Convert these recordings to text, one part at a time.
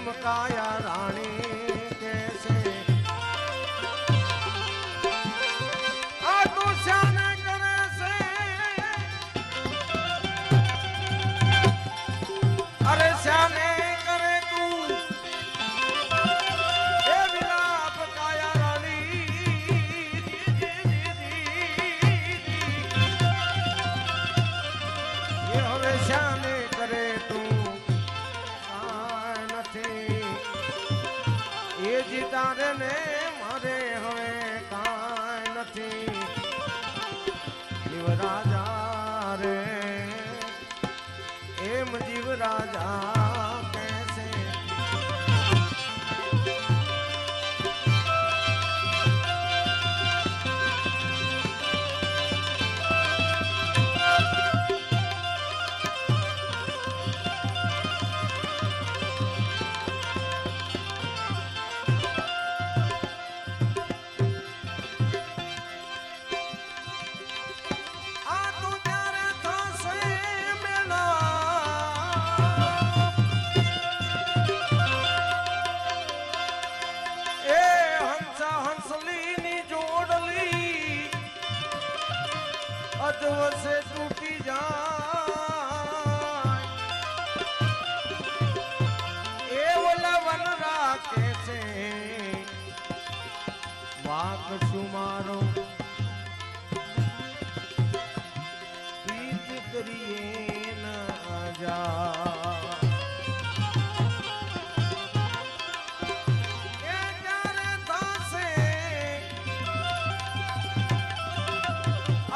हेम काया रानी कैसे आ तू श्याने करे से अरे श्याने करे तू हे विलाप काया रानी ये हवे श्याने करे तू ये जीतारे ने मारे हुए काई नथी जीव राजा रे एम जीव राजा कैसे से टूटी जाए ए बोला वन राके से वाक सुमारो प्रीत करिए न जा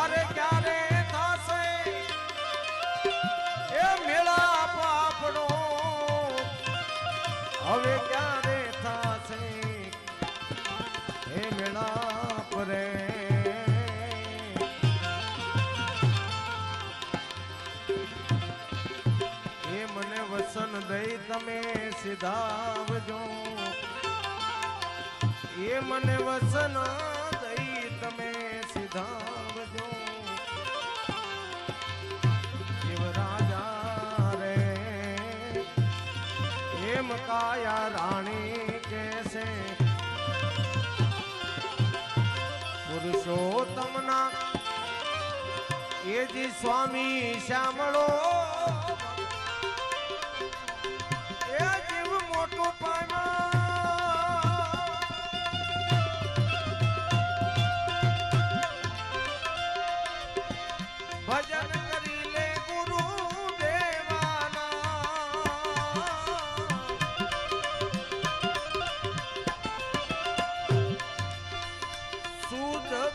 अरे क्या रे હવે ક્યારે થાશે હે મેળાપ રે એ મને વસન દઈ તમે સિધાવજો એ મને વસન દઈ તમે સિધાવજો જીવ રાજા काया रानी कैसे पुरुषोत्तम ना ये जी स्वामी श्यामलो ये जीव मोटू पाना भजन करी ले गुरु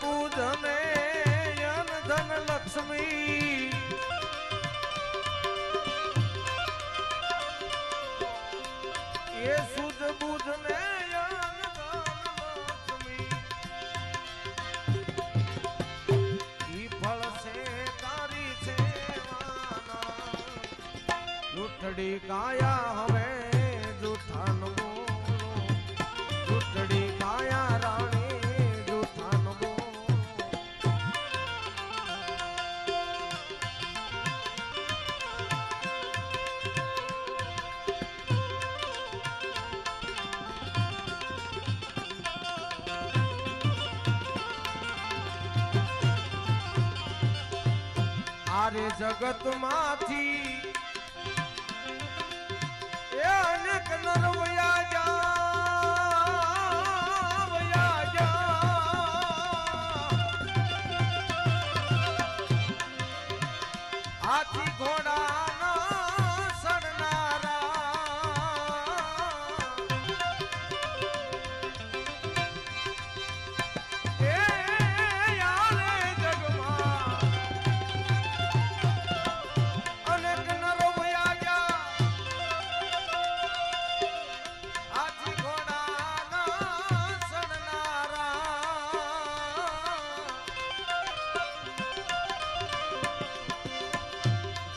बुधने यन धन लक्ष्मी ये सुध बुधने यन धन लक्ष्मी ई फल से तारी सेवाना जुठड़ी काया हवे जुठा न बोलो जुठड़ी काया रानी आरे जगत माथी ए अनेक नरवया जा हाथी घोड़ा ना सड़नारा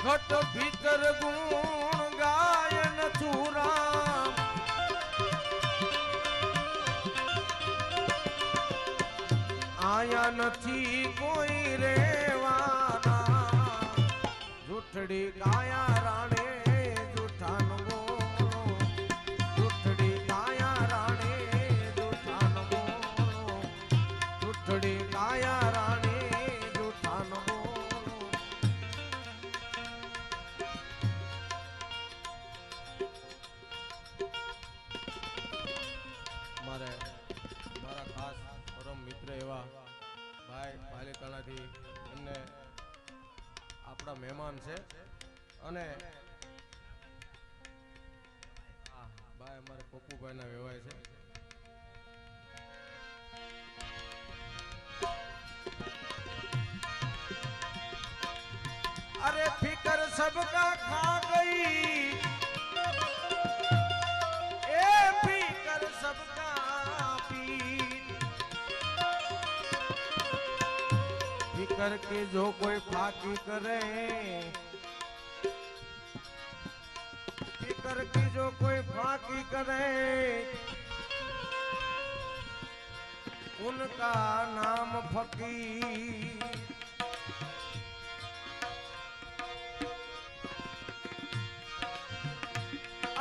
घट भीतर गुण गायन चूरा आया नथी कोई रेवाना झूठड़ी गाया राणे झूठा न बोलो આપણા મહેમાન છે અને ભાઈ અમારે પપ્પુભાઈ ના વેવાય છે. अरे फिकर सबका खा गई ए फिकर सबका पी फिकर की जो कोई फाकी करे फिकर की जो कोई फाकी करे उनका नाम फकीर.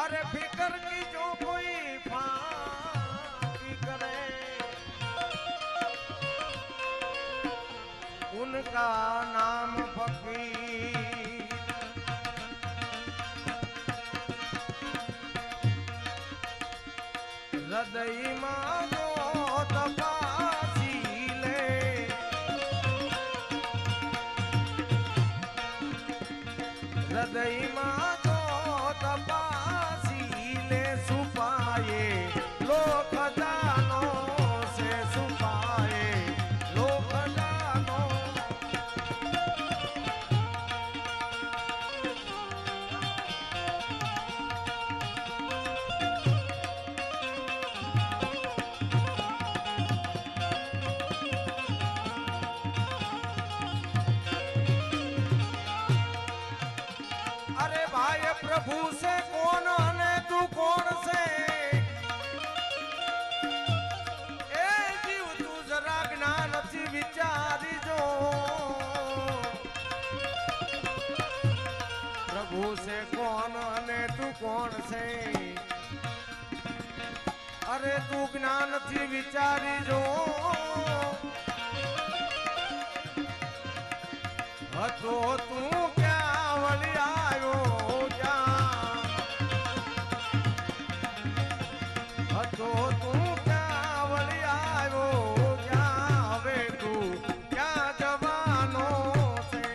अरे फिकर की जो कोई फाकी करे उनका नाम फकीर. हृदय मानो तपासी ले हृदय मानो तपासी ले छुपाए लोक जानो से छुपाए लोक जानो. अरे भाई प्रभु से कौन ने तू कौन से ए जीव तू जरा ज्ञान थी विचारी जो प्रभु से कौन ने तू कौन से अरे तू ज्ञान थी विचारी जो तो तू क्या वली आयो क्या तो तू क्या वली आयो क्या वे तू क्या जवानों से.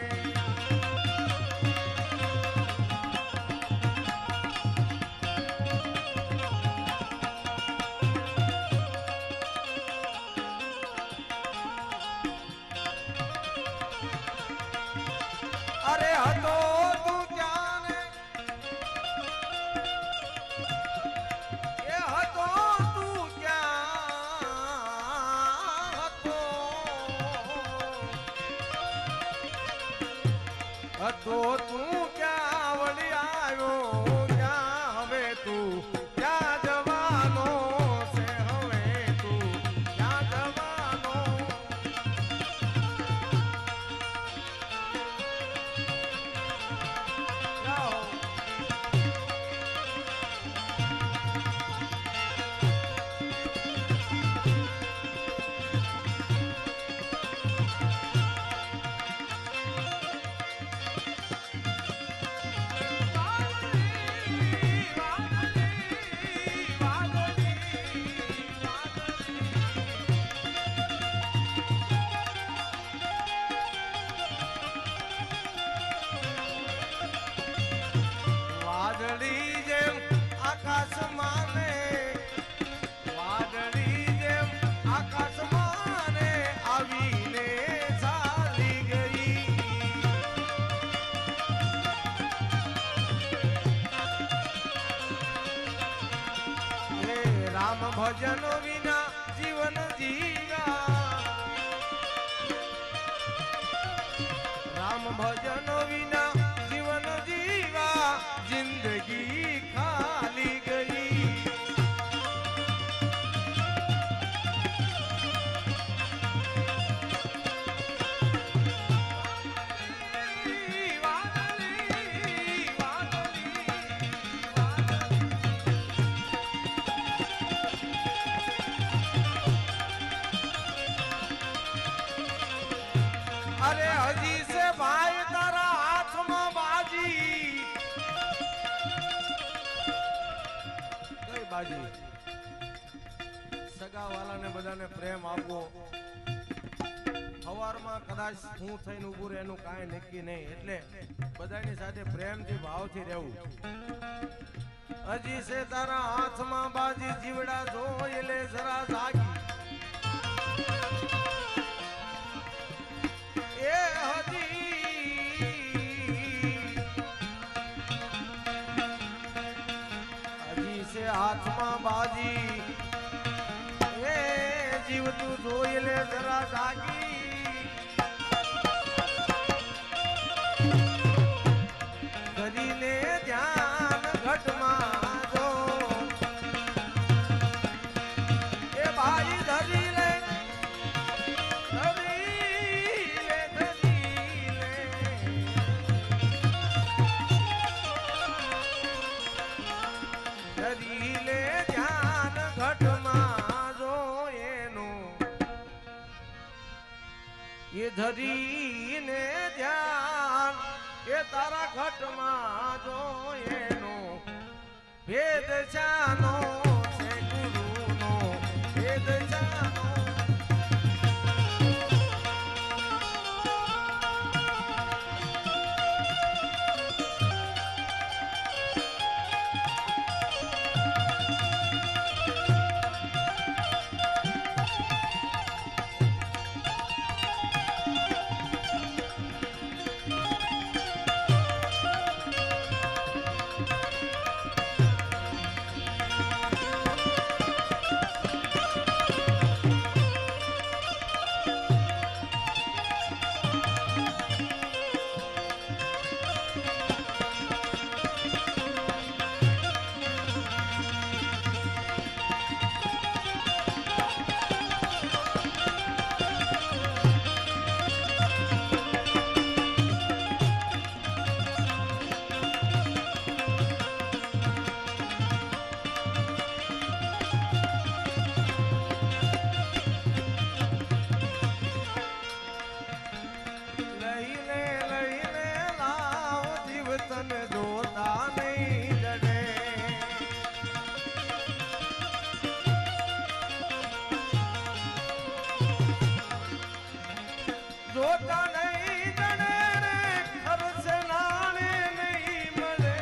अरे हतो तू जान ये हतो तू क्या हतो तू क्या वली आयो क्या हवे तू क्या जवानों से हवे तू क्या जवानों. વાદળી જેમ આકાશ માને વાદળી જેમ આકાશ માને આવીને ચાલી ગઈ. હે રામ ભજન વિના જીવન જીવા રામ ભજન વિના जीवन जीवा जिंदगी खाली गई. अरे हजी से भाई तारा हाथ में बाजी कई बाजी सगा वाला ने बधाने प्रेम आपो સવારમાં કદાચ હું થઈને ઊભું રહે એનું કાંઈ નક્કી નહીં, એટલે બધાની સાથે પ્રેમથી ભાવથી રહેવું. હજી છે તારા હાથમાં બાજી જીવડા જોઈ લે જરા જાગી. એ હજી છે હાથમાં બાજી, એ જીવ તું જોઈ લે જરા જાગી. કરીને ધ્યાન ઘટમાં જો એ ભાઈ ધરી લે ધ્યાન ઘટમાં જો એનું એ ધરીને ધ્યાન એ તારા ઘટમાં જો એનો ભેદ જાનો છે ગુરુનો ભેદ જાનો. જોતા નહીં જણે રે ખર્ચ નાણે નહીં મળે.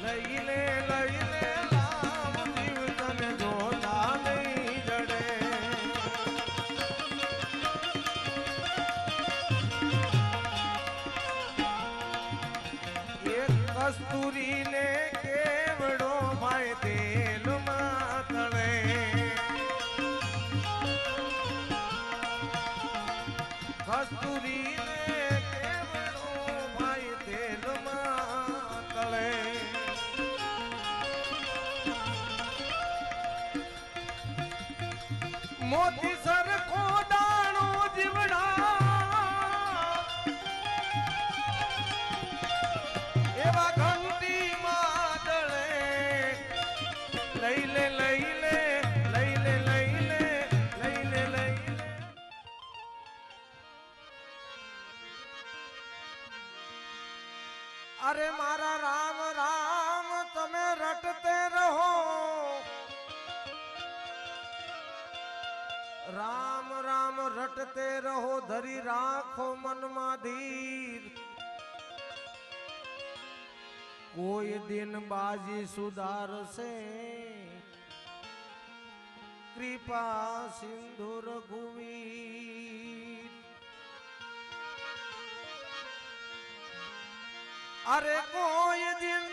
લઈ લે લાવ જીવ તને જોતા નહીં જડે. એક કસ્તુરીને કેવડો ભાઈ તેલમાં તળે. કસ્તુરીને કેવડો ભાઈ તેલમાં તળે. મોતી સરખો દાણો જીવડા એવા ઘંટી માદળે. લઈ લે અરે મારા રામ રામ તમે રટતે રહો. રામ રામ રટતે રહો ધરી રાખો મનમાં ધીર. કોઈ દિન બાજી સુધારશે કૃપા સિંધુ રઘુવીર. અરે કોઈ દિન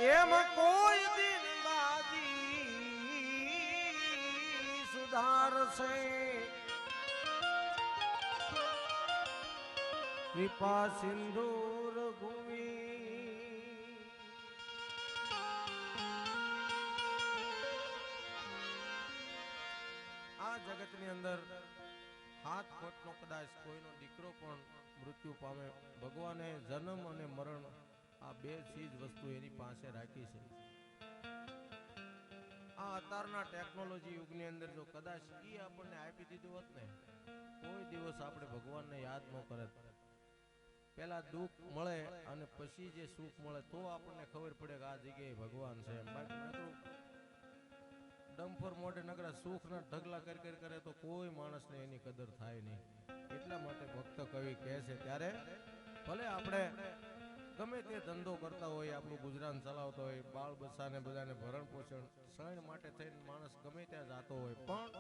એમ કોઈ દિન બાજી સુધારશે કૃપા સિંધુ રઘુવીર. આ જગતની અંદર હાથ ખોટનો કદાચ કોઈનો દીકરો પણ મૃત્યુ પામે, ભગવાને જન્મ અને મરણ આ બે ચીજ વસ્તુ એની પાસે રાખી છે. આ અત્યારના ટેકનોલોજી યુગની અંદર જો કદાચ એ આપણને આપી દીધું હોત ને, કોઈ દિવસ આપણે ભગવાનને યાદ ન કરત. પેલા દુઃખ મળે અને પછી જે સુખ મળે તો આપણને ખબર પડે કે આ જગ્યાએ ભગવાન છે. બાકી નકરું ડમ્ફર મોઢે નકરા સુખના ઢગલા કરે તો કોઈ માણસને એની કદર થાય નહીં. એટલા માટે ભક્ત કવિ કહે છે ત્યારે ભલે આપણે ગમે તે ધંધો કરતા હોય, આપણું ગુજરાન ચલાવતો હોય, બાળ બચ્ચાને બધાને ભરણ પોષણ સૈણ માટે થઈને માણસ ગમે ત્યાં જતો હોય, પણ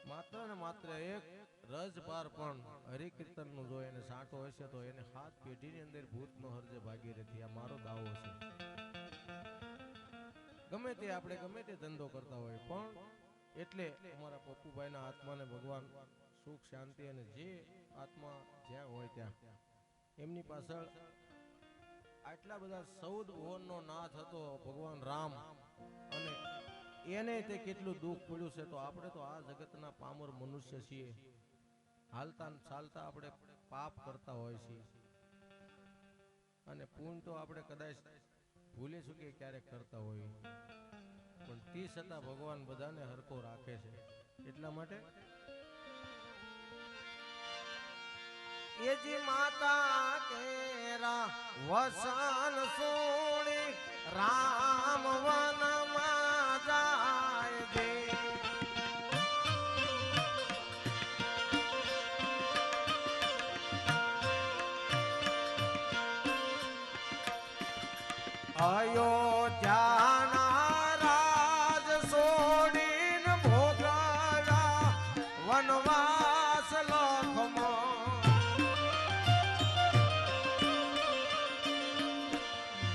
માત્ર ને માત્ર એક રજપાર પણ હરિકીર્તનનું જો એને સાંટો હશે તો એને 7 પેઢીની અંદર ભૂતનો હરજે ભાગી રહેતી. આ મારો દાવો છે. ગમે તે આપણે ગમે તે ધંધો કરતા હોય, પણ એટલે અમારા પપ્પુભાઈના આત્માને ભગવાન સુખ શાંતિ અને જે આત્મા જ્યાં હોય ત્યાં એમની પાછળ આટલા બધા 14 ઓરનો નાથ હતો ભગવાન રામ, અને એને તે કેટલું દુઃખ પડ્યું છે. તો આપણે તો આ જગતના પામર મનુષ્ય છીએ, હાલતા ચાલતા આપણે પાપ કરતા હોય છીએ, અને પુણ્ય તો આપણે કદાચ ભૂલે ચૂકે ક્યારેક કરતા હોય, પણ તે છતાં ભગવાન બધાને હરખો રાખે છે. એટલા માટે એજી માતા કેરા વસન સોણી રામ વનમાં જાય દે. અયોધ્યાના રાજ છોડીને ભોગવ્યા વનવાસ લખમાં,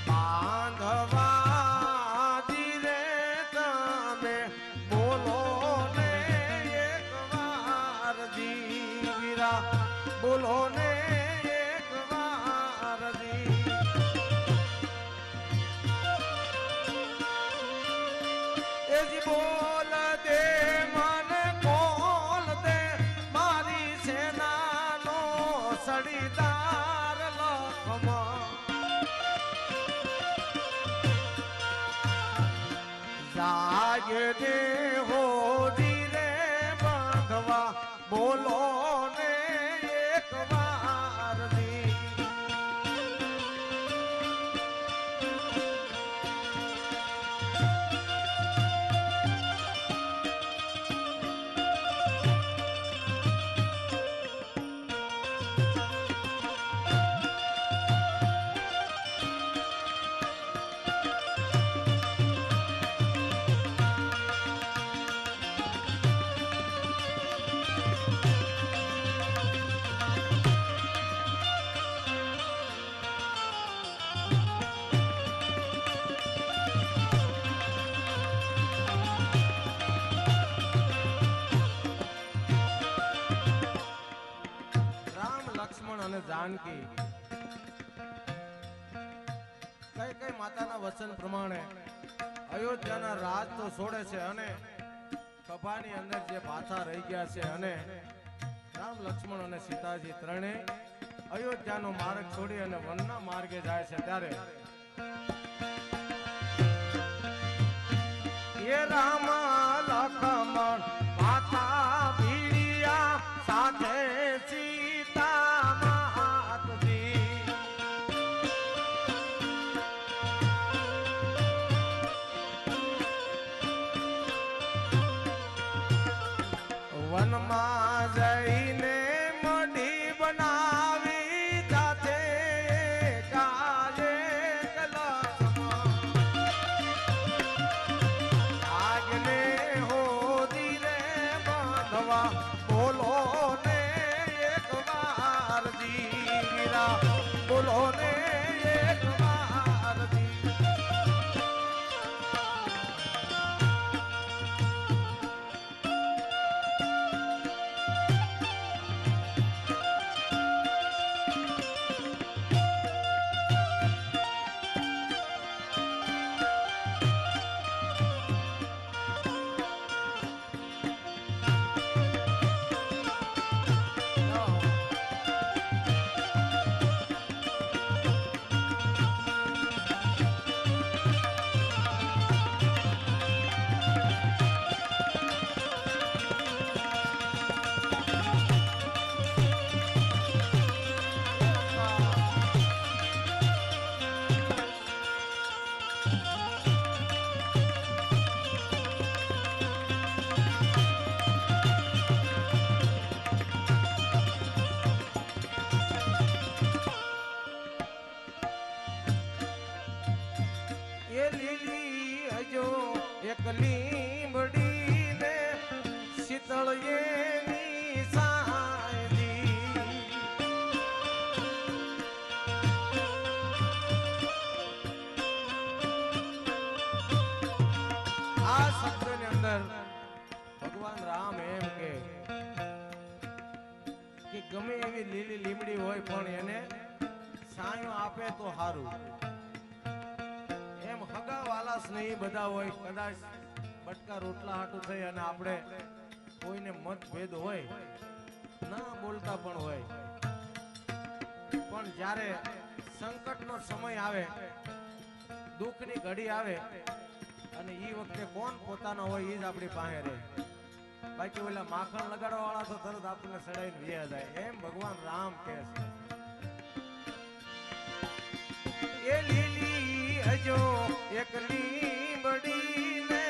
બાંધવા દીરે તમે બોલો ને એક વાર દીવીરા, બોલો ને એક વાર દી. એજી બોલ દે મને કોલ દે મારી સેનાનો સડીદાર લખમાં, જાગે દે હોજી રે બાંધવા બોલો ને એક વાર દી. લક્ષ્મણ અને જાનકી કઈ કઈ માતાના વચન પ્રમાણે અયોધ્યાના રાજ તો છોડે છે, અને કભાની અંદર જે પાછા રહી ગયા છે, અને રામ લક્ષ્મણ અને સીતાજી ત્રણે અયોધ્યાનો માર્ગ છોડી અને વનના માર્ગે જાય છે. ત્યારે એ રામ લક્ષ્મણ માતા ભીડિયા સાથે સીતા માતજી, વનમાં જઈને મઢી બનાવી જાતે કાલે આગને હોદી રે બાંધવા બોલો ને એક વાર દીરા, બોલો ને એક વાર દી. લીંબડીને શીતળ એની સાયલી. આ શબ્દની અંદર ભગવાન રામ એમ કે ગમે એવી લીલી લીમડી હોય પણ એને છાંયો આપે તો સારું. એમ હગા વાલા સ્નેહી બધા હોય, કદાચ બટકા રોટલા હાટું થઈ અને આપણે કોઈને મતભેદ હોય, ના બોલતા પણ હોય, પણ જ્યારે સંકટનો સમય આવે, દુઃખની ઘડી આવે અને એ વખતે કોણ પોતાનો હોય એ જ આપણી પાસે રહે. બાકી ઓલા માખણ લગાડવા વાળા તો તરત આપણને સડાઈને વ્યા જાય. એમ ભગવાન રામ કહે છે એ લીલી હજો એક લીંબડીને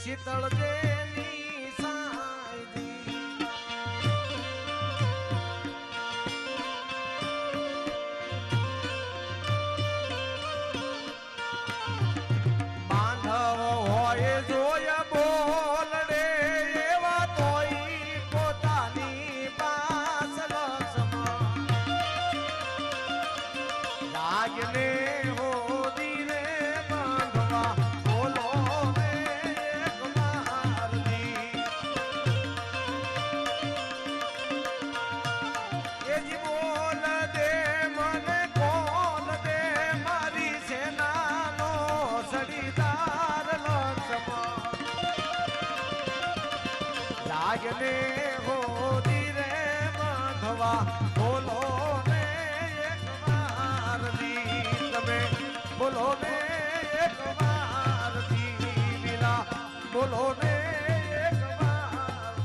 શીતળ જેની સાયલી. બાંધવ હોય જોય બોલડે એવા તોય પોતાની પાસ લક્ષમાં લાગને હોદી રે બાંધવા બોલો ને એક મારદી. એ જ બોલ દે મને કોલ દે મારી સેનાનો સડીદાર લક્ષમાં લાગને હોદી રે બાંધવા બોલો ને એક મારદી. તમે બોલો ને એક મારદી વિલા બોલો ને એક વાર.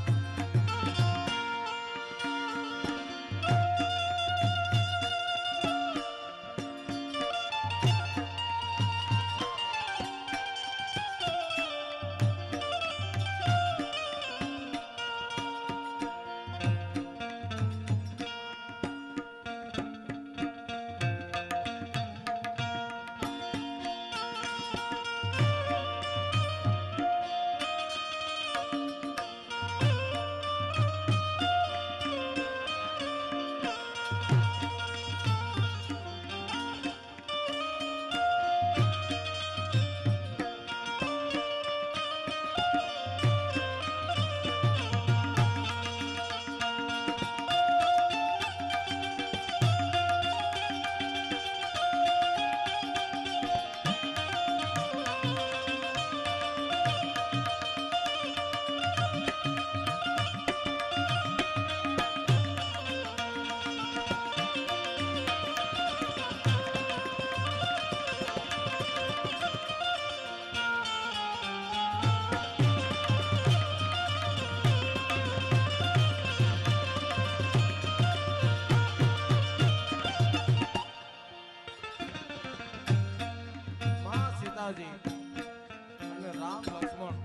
અને રામ લક્ષ્મણ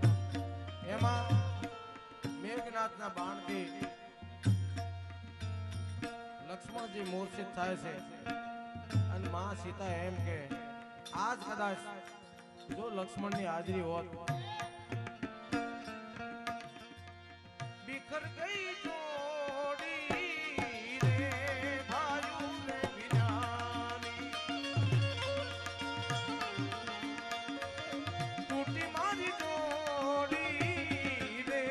એમાં મેઘનાથના બાણથી લક્ષ્મણજી મૂર્છિત થાય છે અને માં સીતા એમ કે આજ કદાચ જો લક્ષ્મણની હાજરી હોત બિખર ગઈ જોડી રે ભાયું ને વિનાની તૂટી મારી જોડી રે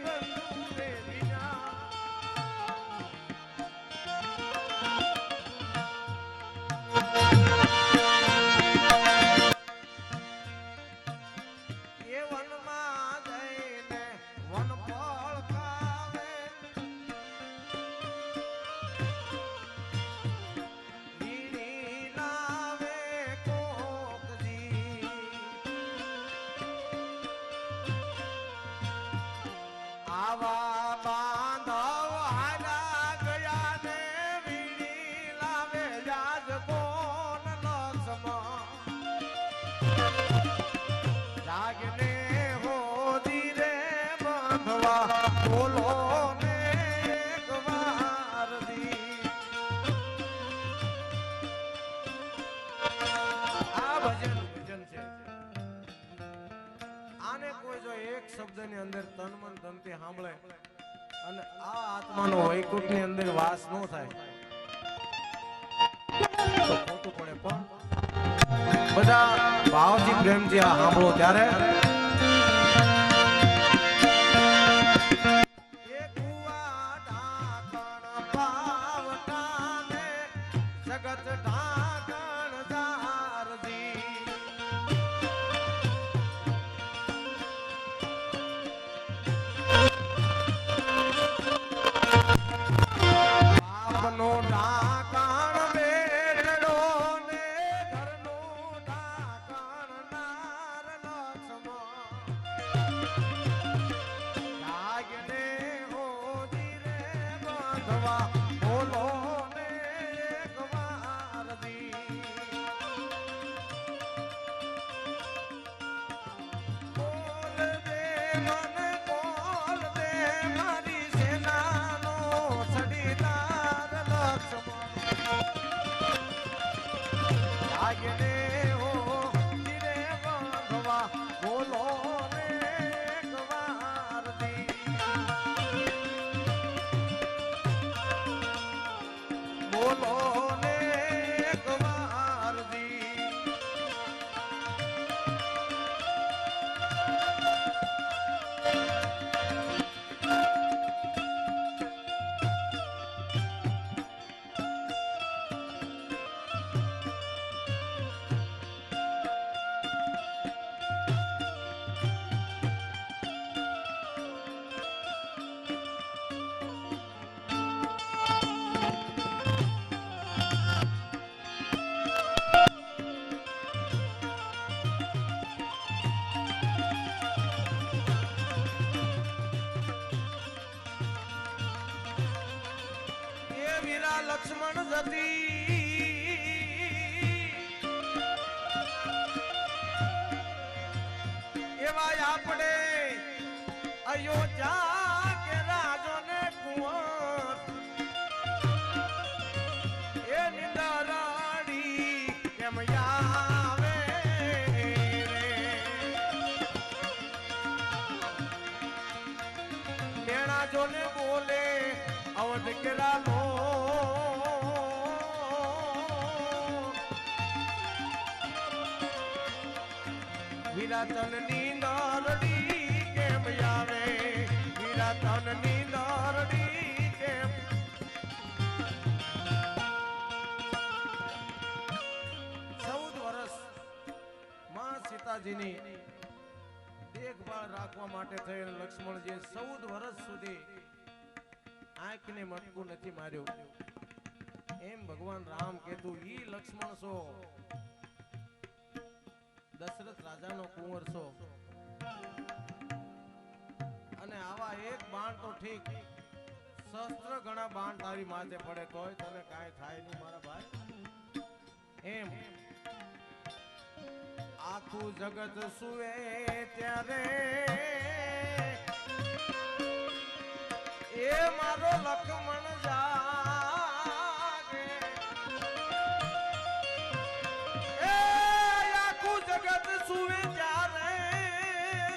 બંધુ રે વિના એ વનમાં જઈને વન ફળ ખાવે વીણી લાવે કોકજી આવા બાંધવ હાલા ગયા ને વીણી લાવે જાજ કોન લક્ષ્મણ જાગને હોદી રે બાંધવા બોલો ને એક વાર દી આ ભજન છે આને કોઈ જો એક શબ્દની અંદર તન મન ધનથી સાંભળે અને આ આત્માનો વૈકુંઠની અંદર વાસ ન થાય તો ખોટું પડે. પણ બધા ભાવથી પ્રેમથી આ સાંભળો ત્યારે જગત ઢાંકણ જારદી આપનો ઢાંકણ બેઠડો ને ઘરનું ઢાંકણ નાર લક્ષ્મણ જાગને હોજી રે બાંધવા બોલો લક્ષ્મણ જતી એવા આપણે અયોધ્યા કે રાજો ને કુંવર એ નિંદરાડી કેમ આવે લેણા જો ને બોલે અવધ કેરા લો વિરાતન ની નરડી કેમ આવે વિરાતન ની નરડી કેમ 14 વર્ષ માં સીતાજીની દેખભાળ રાખવા માટે થઈને લક્ષ્મણજી 14 વર્ષ સુધી આંખને મટકું નથી માર્યું. એમ ભગવાન રામ કહેતું ઈ લક્ષ્મણ છો દશરથ રાજાનો કુંવર છો અને આવા એક બાણ તો ઠીક શસ્ત્ર ઘણા બાણ તારી માથે પડે તોય તને કાંઈ થાય નહીં મારા ભાઈ. એમ આખું જગત સુવે ત્યારે એ મારો લક્ષ્મણ જાગે એ આખું જગત સુવે ત્યારે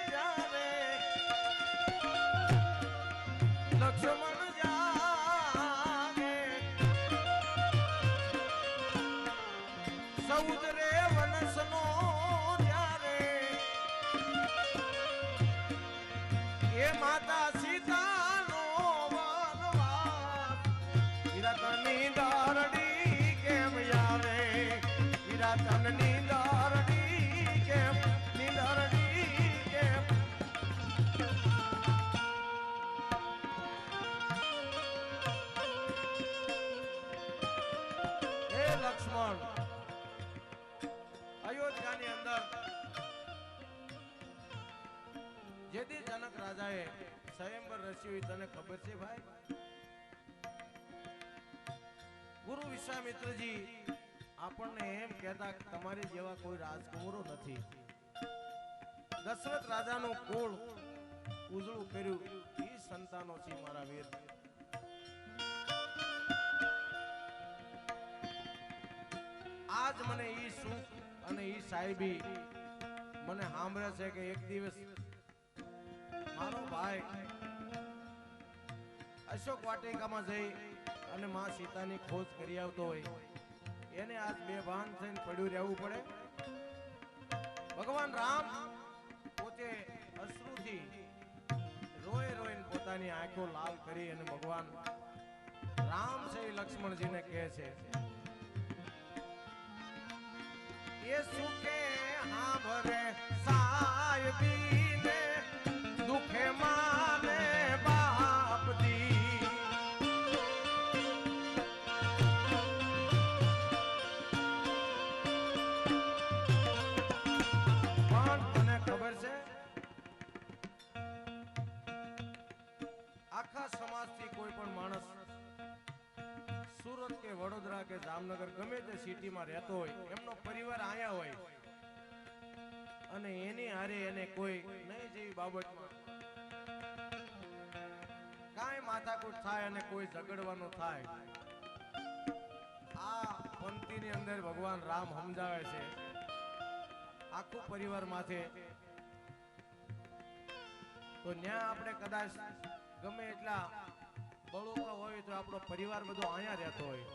ત્યારે લક્ષ્મણ જાગે સૌદરે વનસનો ત્યારે એ માતા સીતા તન નીંદરડી કેમ નીંદરડી કેમ હે લક્ષ્મણ અયોધ્યાની અંદર જેથી જનક રાજાએ સ્વયંવર રચ્યું તને ખબર છે ભાઈ? ગુરુ વિશ્વામિત્રજી આપણને એમ કહેતા કે તમારી જેવા કોઈ રાજકુમારો નથી. દશરથ રાજાનું કુળ ઉજળું કર્યું ઈ સંતાનો છે મારા વીર. આજ મને ઈ સુખ અને ઈ સાહેબી મને સાંભળે છે કે એક દિવસ ભાઈ અશોક વાટિકામાં જઈ અને માં સીતાની ખોજ કરી આવતો હોય એને આજ બેભાન થઈને પડ્યું રહેવું પડે. ભગવાન રામ પોતે અશ્રુથી રોઈ રોઈને પોતાની આંખો લાલ કરી અને ભગવાન રામ છે લક્ષ્મણજીને કહે છે એ સુખે હાંભરે સાહેબીને દુખે માને બાપદી. પણ મને ખબર છે આખા સમાજથી કોઈ પણ માણસ સુરત કે વડોદરા કે જામનગર ગમે તે સિટીમાં રહેતો હોય એમનો પરિવાર આયા હોય અને એની હારે એને કોઈ નહીં જેવી બાબતમાં કાંઈ માથાકૂટ થાય અને કોઈ ઝઘડવાનું થાય આ પંક્તિની અંદર ભગવાન રામ સમજાવે છે આખું પરિવાર માથે તો ન્યા આપણે કદાચ ગમે એટલા બળોકા હોય તો આપણો પરિવાર બધો અહીંયા રહેતો હોય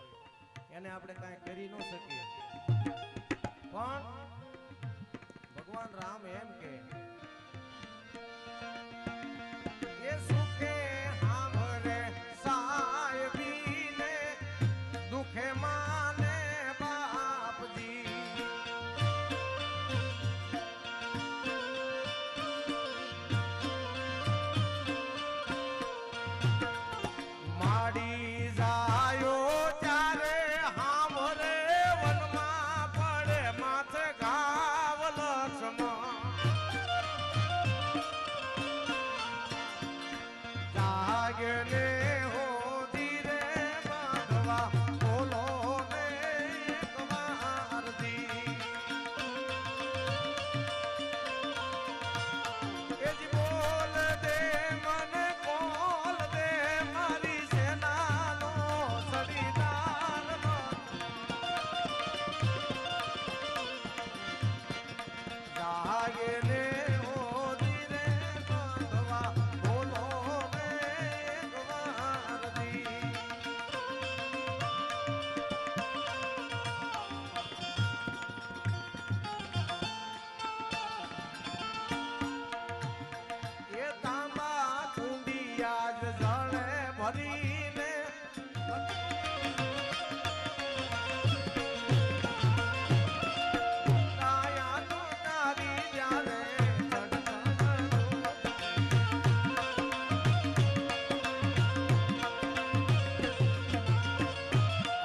એને આપણે કાંઈ કરી ન શકીએ. પણ ભગવાન રામ એમ કે એ સુખે હાંભરે સાહેબીને દુખે માને બાપજી. માડી જાયો ત્યારે હાંભરે વનમાં પડે માથે ઘાવ લક્ષ્મણ. જાગે ને હો ધીરે બાંધવા બોલો ને એક વાર દી. એ જ બોલ દે મને કોલ દે મારી સેનાનો સડીદાર જાગે ને હો ધીરે બાંધવા બોલો ને એક વાર દી. એ તાંબા કુંડિયા જ જળે ભરીને કાયા તો તારી જ્યારે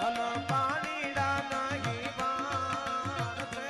અન પાણીડા નહીં બારતે.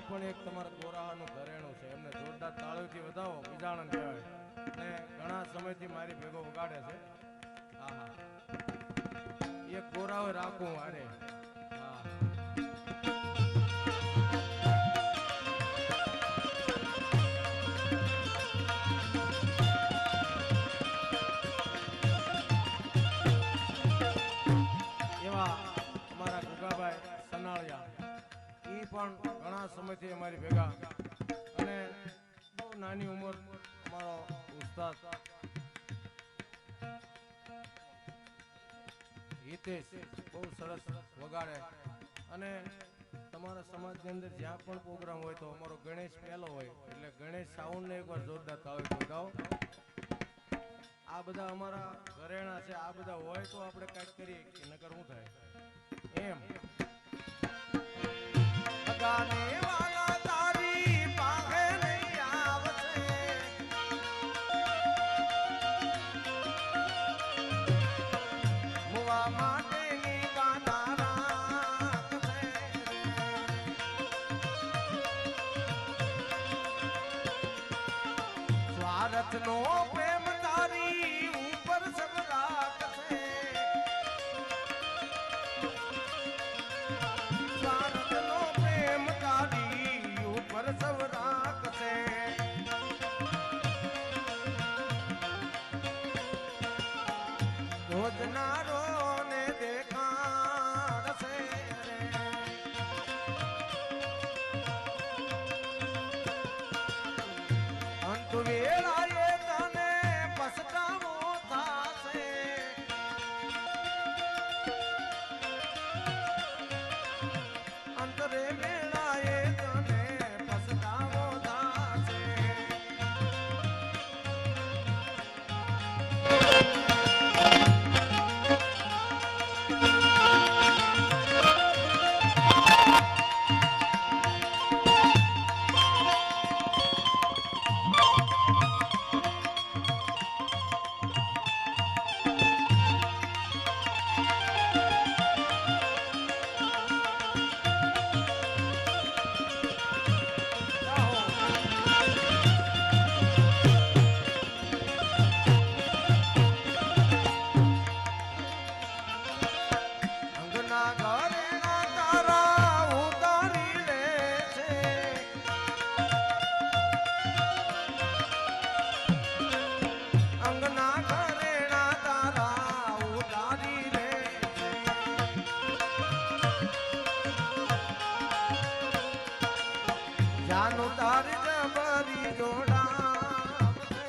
પણ એક તમારા ગોરાનું ઘરેણું છે એમને જોરદાર તાળીઓથી વધાવો બીજાણન કહેવાય ને ઘણા સમયથી મારી ભેગો વગાડે છે. હા હા એક ગોરાઓ રાખું હારે. હા એવા અમારા ગુગાભાઈ સનાળિયા એ પણ ઘણા સમયથી અમારી ભેગા અને બહુ નાની ઉંમર અમારો ઉસ્તાદ હિત હિતેશ બહુ સરસ વગાડે અને તમારા સમાજની અંદર જ્યાં પણ પ્રોગ્રામ હોય તો અમારો ગણેશ પહેલો હોય એટલે ગણેશ સાઉન્ડને એકવાર જોરદાર તાળી બગાવો. આ બધા અમારા ઘરેણા છે, આ બધા હોય તો આપણે કાંઈક કરીએ કે નકર શું થાય એમ. ગાને વાલા તારી પાંખે નહીં આવશે, મુવા માટેની બાધા રાખશે. સ્વાર્થનો પ્રેમ તારી ઉપર સબ રાખશે, સ્વાર્થનો પ્રેમ તારી ઉપર સબ રાખશે. રોજનારો ને દેખાડશે રે, અંત વેળાએ તને પછતાવો થાશે, અંતરે વેળાએ તને પછતાવો થાશે. અંગના ઘરેણા તારા ઉતારી લે છે, અંગના ઘરેણા તારા ઉતારી લે છે. જાનું તારી જબરી જોડાવશે,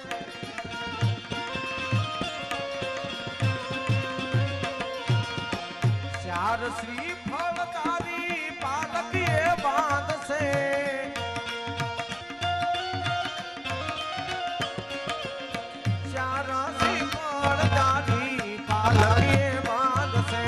ચાર શ્રીફળ તારી પાલકીએ બાંધશે, ચાર શ્રીફળ તારી પાલકીએ બાંધશે.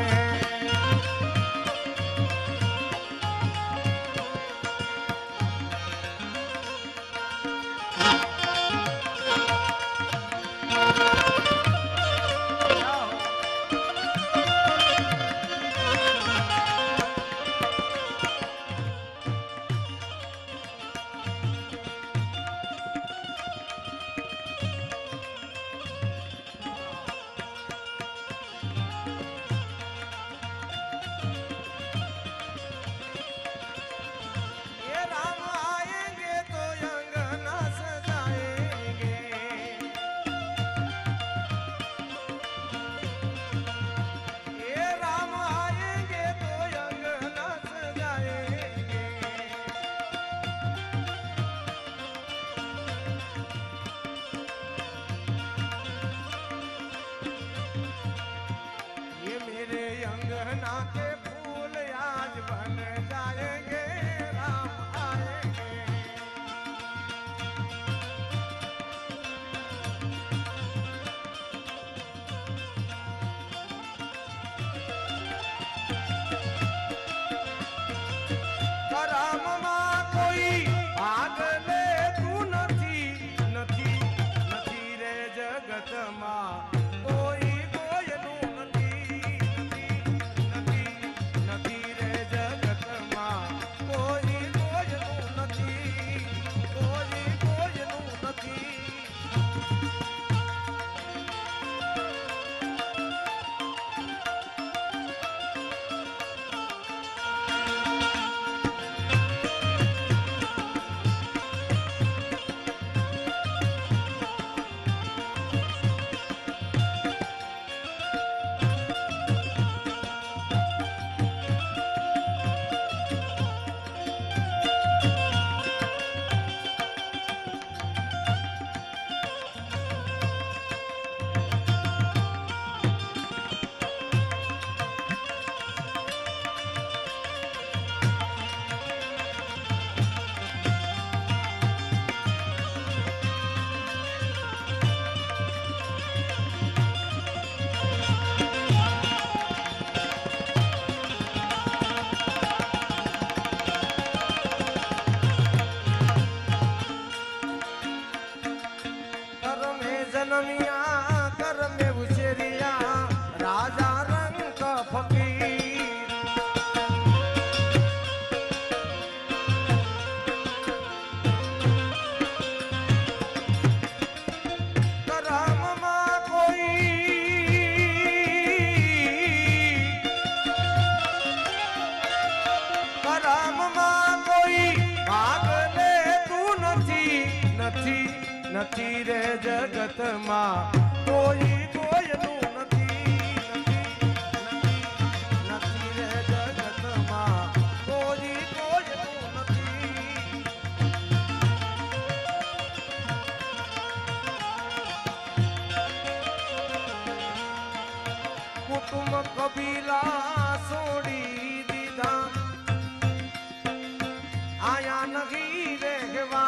ये राम आएंगे तो अंगना सजाएंगे, ये राम आएंगे तो अंगना सजाएंगे. ये मेरे अंगना के फूल आज बन जाएंगे, राम आएंगे. કરમમાં કોઈ ભાગ લેતું નથી, નથી નથી રે જગતમાં કોઈ કોઈનું નથી, નથી નથી નથી રે જગતમાં ફકીર કરમમાં કોઈ ભાગ લેતું નથી નથી નથી રે જગતમાં કોઈ કોઈનું નથી નથી રે જગતમાં કોઈ કોઈનું નથી કુટુંબ કબીલા છોડી દીધા આયા નહીં રહેવા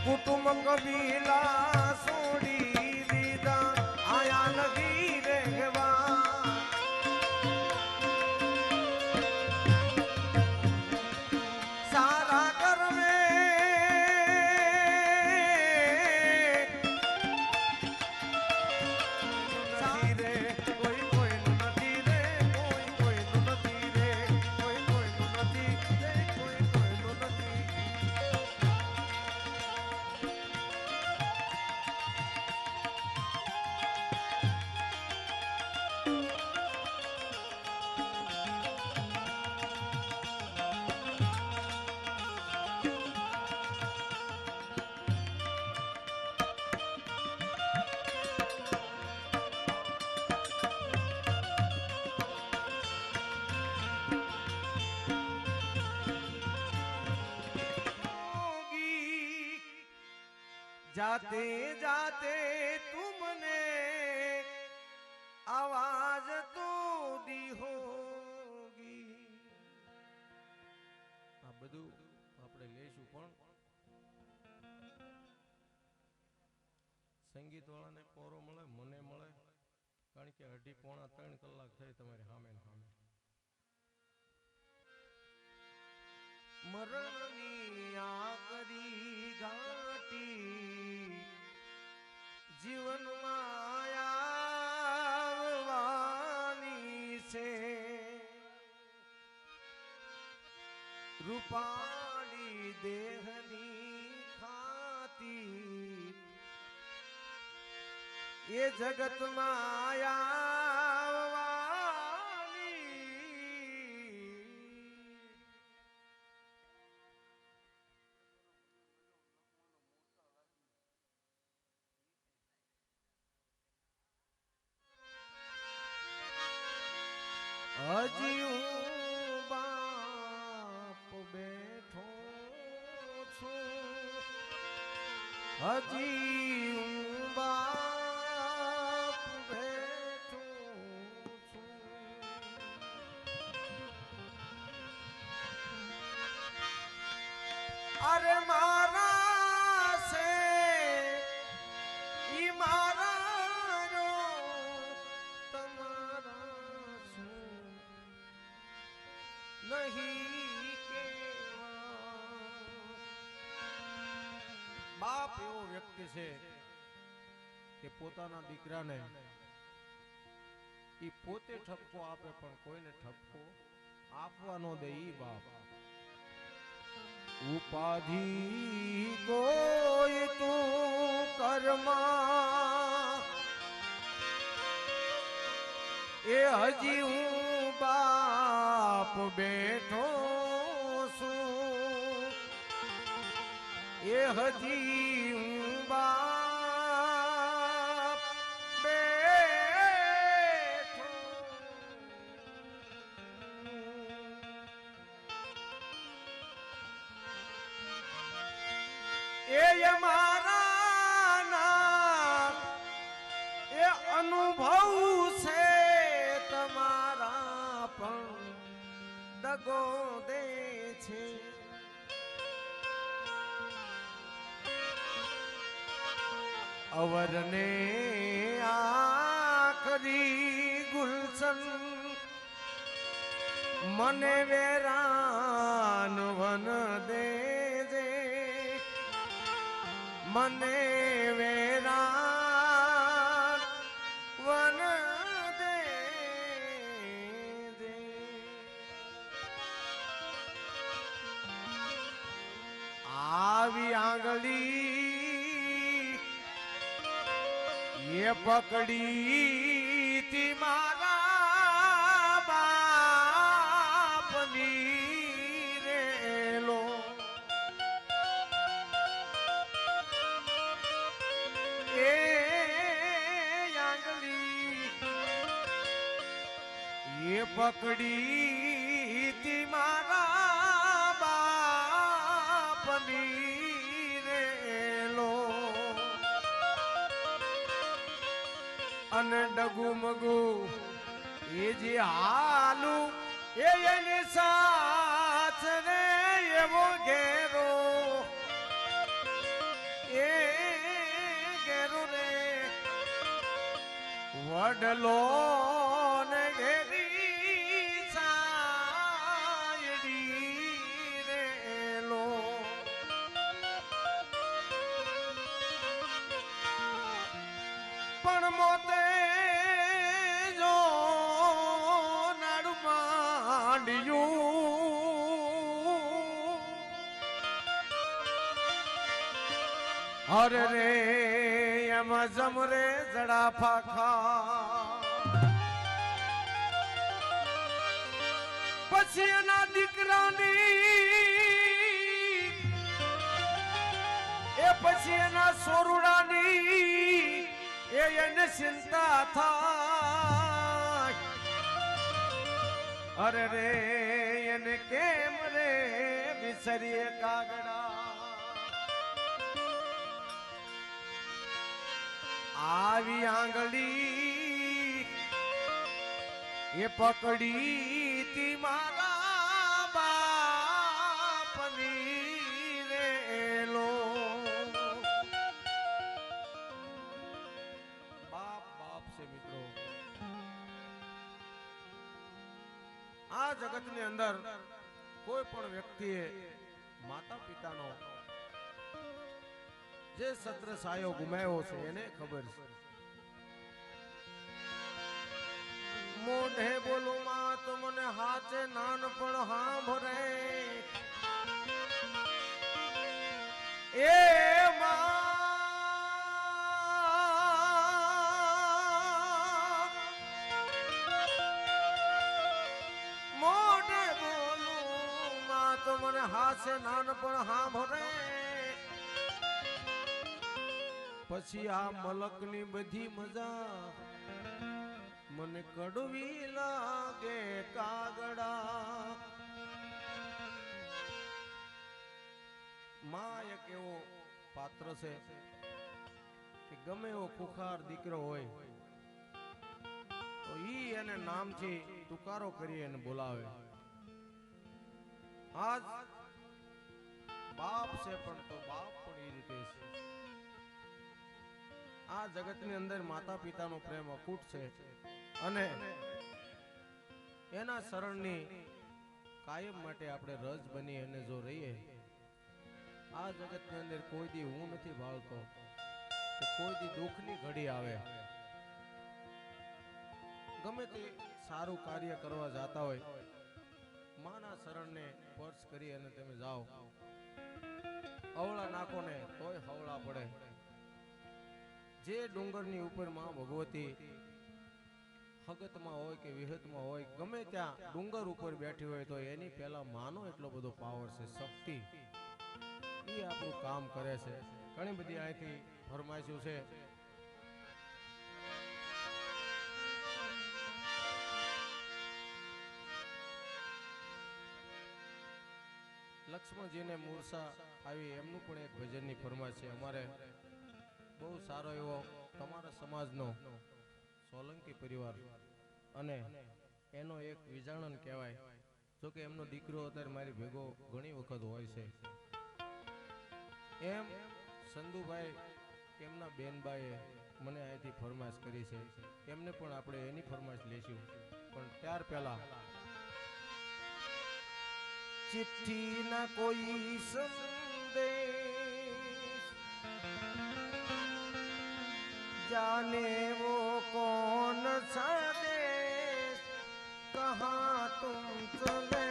કુટુંબ કબીલા છોડી દીધા આયા નહીં રહેવા સારા કરવે जाते जाते तुमने आवाज तो दी होगी આ બધું આપણે લેશું પણ સંગીત વાળાને પોરો મળે મને મળે કારણ કે 2.5-3 કલાક થઈ તમારી સામે સામે મરણની આકરી ઘાટી જીવનમાં આવવાની છે રૂપાળી દેહની ખાતી એ જગતમાં હજી હું બાપ બેઠો છું હજી હું બાપ બેઠો છું અરે મારા છે ઈ મારા નહીં બાપ એવો વ્યક્તિ છે કે પોતાના દીકરાને ઈ પોતે ઠપકો આપે પણ કોઈને ઠપકો આપવા ન દે ઈ બાપ ઉપાધિ કોઈ તું કર્મા એ હજી હું બાપ બેઠો છું એ હજી હું બાપ બેઠો એ મારા ના એ અનુભવ છે તમારા પણ દગો દે છે અવરને આખરી ગુલશન મને વેરાન વન દેજે મને વેરાન એ પકડી તી મારા બાપની રેલો એ આંગળી એ પકડી તી મારા બાપની રેલો અને ડગુ મગુ એ જે હાલું એની સાથ રે એવો ઘેરો એ ઘેરો રે વડલો ને ઘેરી સાયડી રેલો પણ મોતે જો નાડું માંડ્યું હરે રે એમાં જમરે જડા ફાખા પછી એના દીકરાની એ પછી એના સોરુડાની એને ચિંતા થાય અરે રે એને કેમ રે વિસરીએ કાગડા આવી આંગળી એ પકડી તી મારા બાપની રેલો મિત્રો આ જગતની અંદર કોઈ પણ વ્યક્તિએ માતા પિતાનો જે સત્ર સાયો ગુમાવ્યો છે એને ખબર છે મોઢે બોલું માં તો મને હાચે નાનપણ સાંભળે એ માં તો મને હાસે નાનપણ સાંભળે પછી આ મલકની બધી મજા મને કડવી લાગે કાગડા માં એક એવો પાત્ર છે કે ગમે એવો ખુખાર દીકરો હોય તો ઈ એને નામથી તુકારો કરી એને બોલાવે આજ બાપ છે પણ તો બાપ પણ એ રીતે છે આ જગતની અંદર માતા પિતાનો પ્રેમ અખૂટ છે અને એના શરણની કાયમ માટે આપણે રજ બની અને જો રહીએ આ જગતની અંદર કોઈ દી હું નથી ભાળતો કે કોઈ દી દુઃખની ઘડી આવે ગમે તે સારું કાર્ય કરવા જાતા હોય માના શરણને સ્પર્શ કરી અને તમે જાઓ અવળા નાખો ને તોય હવળા પડે જે ડુંગરની ઉપર માં ભગવતી હગતમાં હોય કે વિહતમાં હોય ગમે ત્યાં ડુંગર ઉપર બેઠી હોય તો એની પહેલા માનો એટલો બધો પાવર છે શક્તિ એ આપણું કામ કરે છે ઘણી બધી અહીંથી ફરમાઈશું છે લક્ષ્મણજીને મૂર્છા આવી એમનું પણ એક ભજનની ફરમાઈશ છે અમારે બહુ સારો એવો તમારા સમાજનો સોલંકી પરિવાર અને એનો એક વિજાણન કહેવાય જોકે એમનો દીકરો અત્યારે મારી ભેગો ઘણી વખત હોય છે એમ સંધુભાઈ એમના બેનબાઈએ મને અહીંથી ફરમાઈશ કરી છે એમને પણ આપણે એની ફરમાઈશ લઈશું પણ ત્યાર પહેલા चिट्ठी ना कोई संदेश जाने वो कौन सा देश कहाँ तुम चले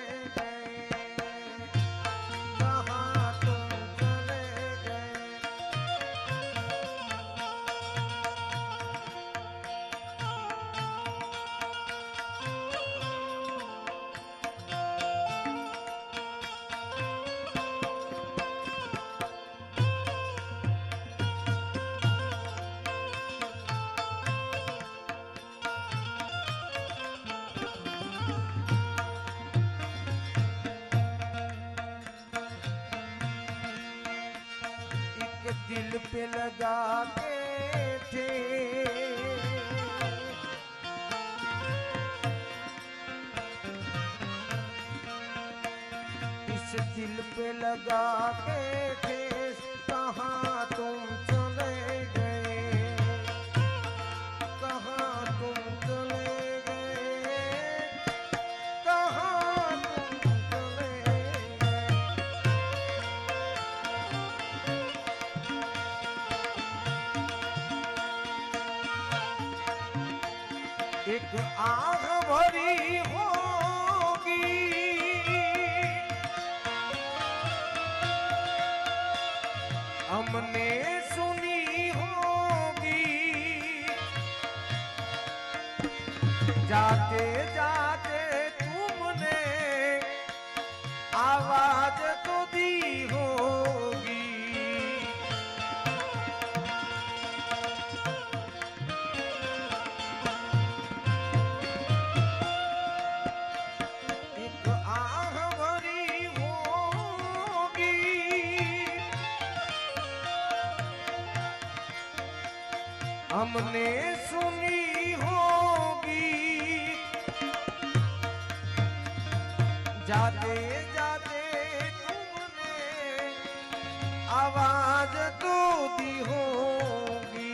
दिल पे लगा के थे इस दिल पे लगा के थे कहाँ तुम चले गए कहाँ तुम चले गए कहाँ तुम चले गए एक आँख भरी होगी हमने सुनी होगी जाते जाते तुमने आवाज तो दी होगी एक आह भरी होगी हमने सुनी होगी जाते जाते तुमने आवाज तो दी होगी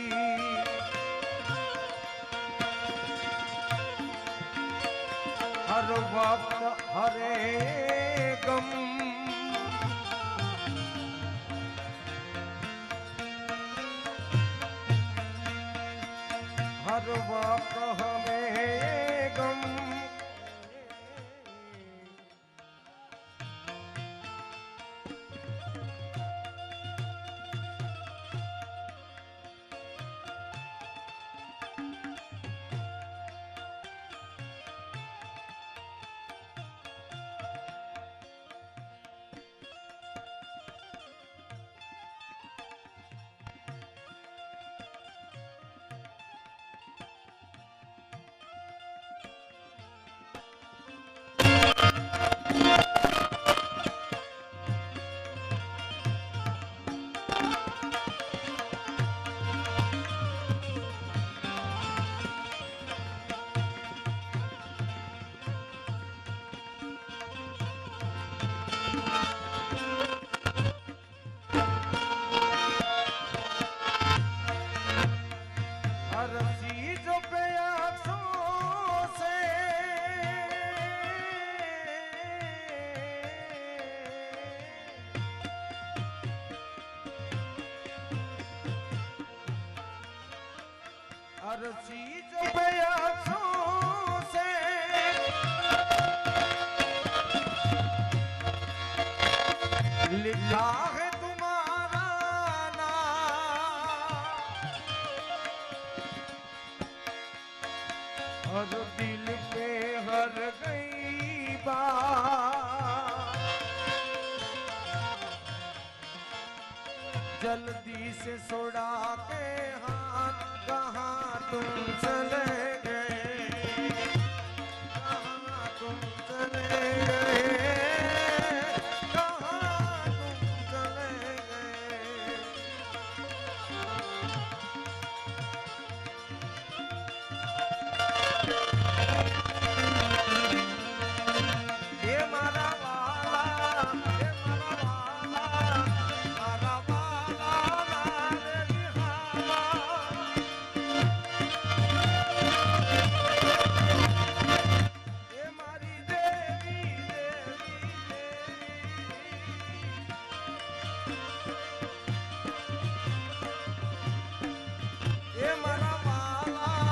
हर वक्त हरे गम हर वक्त हमें गम चीज प्यासों से लिखा है तुम्हारा नाम और दिल पे हर गई बात जल्दी से छुड़ा के हाथ कहाँ तुम चले गए कहाँ तुम चले गए कहाँ तुम चले गए ये मारा वाला ये मारा वाला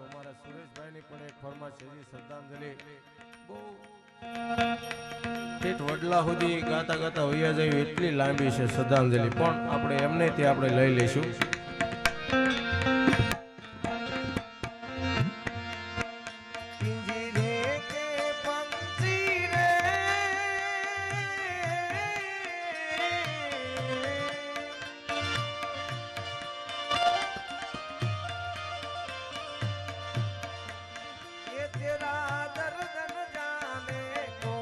અમારા સુરેશભાઈની પણ એક ફરમાશ છે શ્રદ્ધાંજલિ બહુ ઠેઠ વડલા સુધી ગાતા ગાતા વૈયા જાય એટલી લાંબી છે શ્રદ્ધાંજલિ પણ આપણે એમને તે આપણે લઈ લઈશું तेरा दर्द न जाने को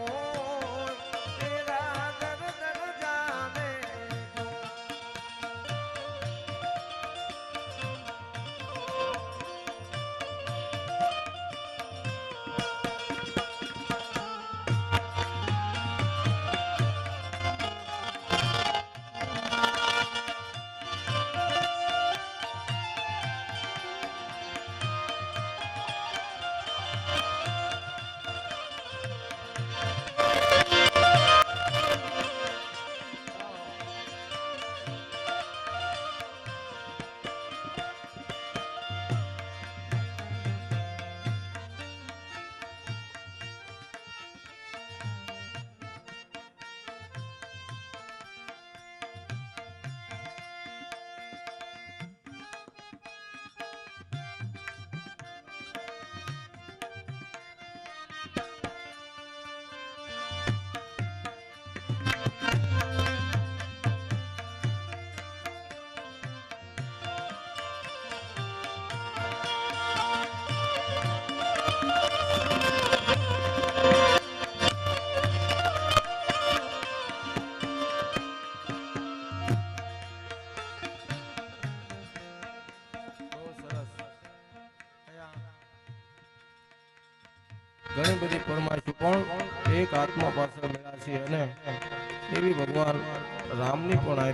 ઘણી બધી ફરમાઈશું પણ એક આત્મા પાછળ મળ્યા છે અને એવી ભગવાન રામની પણ